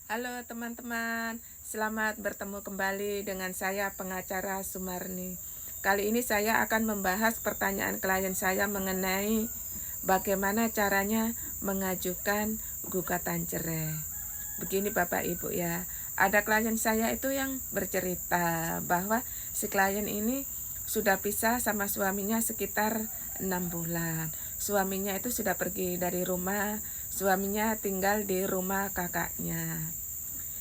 Halo teman-teman, selamat bertemu kembali dengan saya pengacara Sumarni. Kali ini saya akan membahas pertanyaan klien saya mengenai bagaimana caranya mengajukan gugatan cerai. Begini Bapak Ibu ya, ada klien saya itu yang bercerita bahwa si klien ini sudah pisah sama suaminya sekitar 6 bulan. Suaminya itu sudah pergi dari rumah, suaminya tinggal di rumah kakaknya.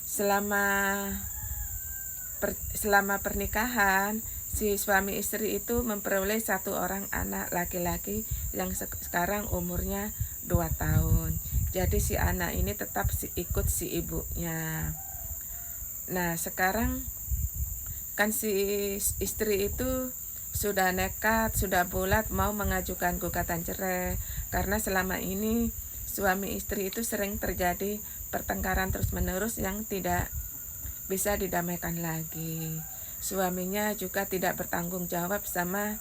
Selama pernikahan, si suami istri itu memperoleh 1 orang anak laki-laki yang sekarang umurnya 2 tahun. Jadi si anak ini tetap ikut si ibunya. Nah, sekarang kan si istri itu sudah nekat, sudah bulat mau mengajukan gugatan cerai karena selama ini suami istri itu sering terjadi pertengkaran terus-menerus yang tidak bisa didamaikan lagi. Suaminya juga tidak bertanggung jawab sama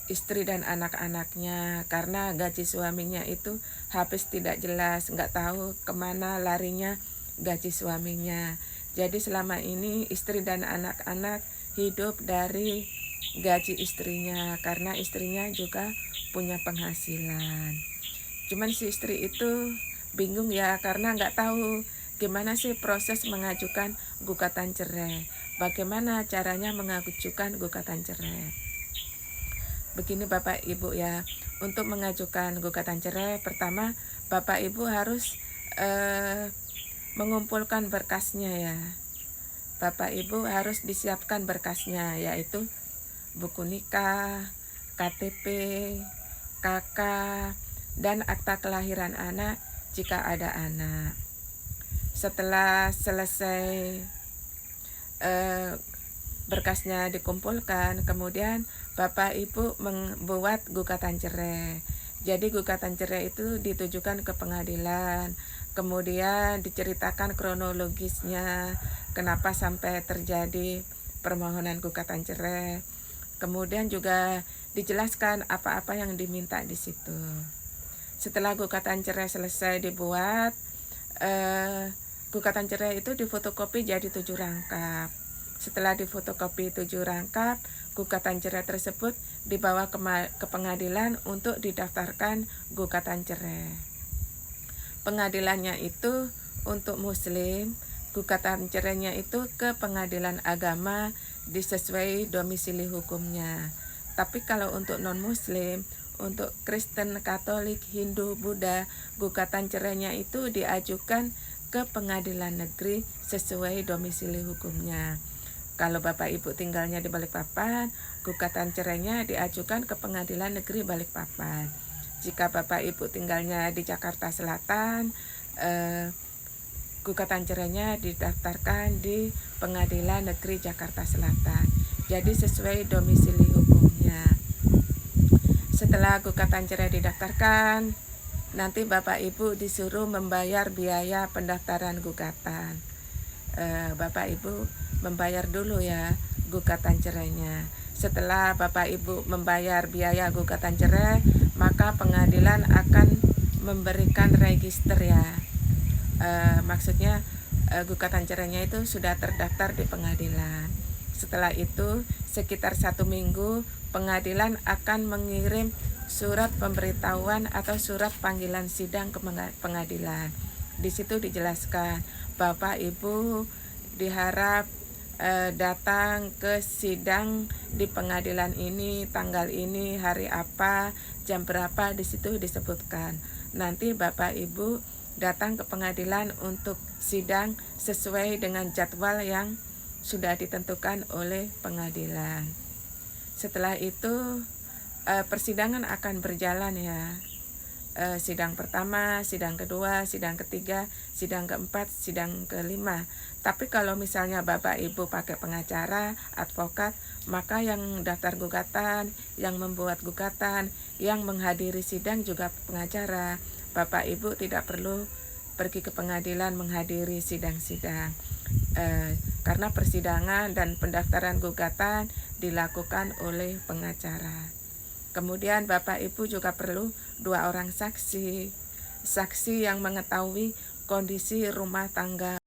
istri dan anak-anaknya karena gaji suaminya itu habis tidak jelas, nggak tahu kemana larinya gaji suaminya. Jadi selama ini istri dan anak-anak hidup dari gaji istrinya karena istrinya juga punya penghasilan. Cuman si istri itu bingung ya karena nggak tahu gimana sih proses mengajukan gugatan cerai. Bagaimana caranya mengajukan gugatan cerai. Begini Bapak Ibu ya, untuk mengajukan gugatan cerai pertama Bapak Ibu harus mengumpulkan berkasnya ya. Bapak Ibu harus disiapkan berkasnya yaitu buku nikah, KTP, KK, dan akta kelahiran anak jika ada anak. Setelah selesai berkasnya dikumpulkan, kemudian Bapak Ibu membuat gugatan cerai. Jadi gugatan cerai itu ditujukan ke pengadilan, kemudian diceritakan kronologisnya, kenapa sampai terjadi permohonan gugatan cerai. Kemudian juga dijelaskan apa-apa yang diminta di situ. Setelah gugatan cerai selesai dibuat, gugatan cerai itu difotokopi jadi 7 rangkap. Setelah difotokopi 7 rangkap, gugatan cerai tersebut dibawa ke pengadilan untuk didaftarkan gugatan cerai. Pengadilannya itu untuk muslim, gugatan cerainya itu ke pengadilan agama disesuai domisili hukumnya. Tapi kalau untuk non-muslim, untuk Kristen, Katolik, Hindu, Buddha, gugatan cerainya itu diajukan ke pengadilan negeri sesuai domisili hukumnya. Kalau Bapak Ibu tinggalnya di Balikpapan, gugatan cerainya diajukan ke pengadilan negeri Balikpapan. Jika Bapak Ibu tinggalnya di Jakarta Selatan, gugatan cerainya didaftarkan di pengadilan negeri Jakarta Selatan. Jadi sesuai domisili hukumnya. Setelah gugatan cerai didaftarkan, nanti Bapak Ibu disuruh membayar biaya pendaftaran gugatan. Bapak Ibu membayar dulu ya gugatan cerainya. Setelah Bapak Ibu membayar biaya gugatan cerai, maka pengadilan akan memberikan register ya. Maksudnya gugatan cerainya itu sudah terdaftar di pengadilan. Setelah itu sekitar 1 minggu pengadilan akan mengirim surat pemberitahuan atau surat panggilan sidang ke pengadilan. Di situ dijelaskan Bapak Ibu diharap datang ke sidang di pengadilan ini, tanggal ini, hari apa, jam berapa, di situ disebutkan. Nanti Bapak Ibu datang ke pengadilan untuk sidang sesuai dengan jadwal yang sudah ditentukan oleh pengadilan. Setelah itu persidangan akan berjalan ya. Sidang pertama, sidang kedua, sidang ketiga, sidang keempat, sidang kelima. Tapi kalau misalnya Bapak Ibu pakai pengacara, advokat, maka yang daftar gugatan, yang membuat gugatan, yang menghadiri sidang juga pengacara. Bapak Ibu tidak perlu pergi ke pengadilan menghadiri sidang-sidang. Karena persidangan dan pendaftaran gugatan dilakukan oleh pengacara. Kemudian Bapak Ibu juga perlu 2 orang saksi yang mengetahui kondisi rumah tangga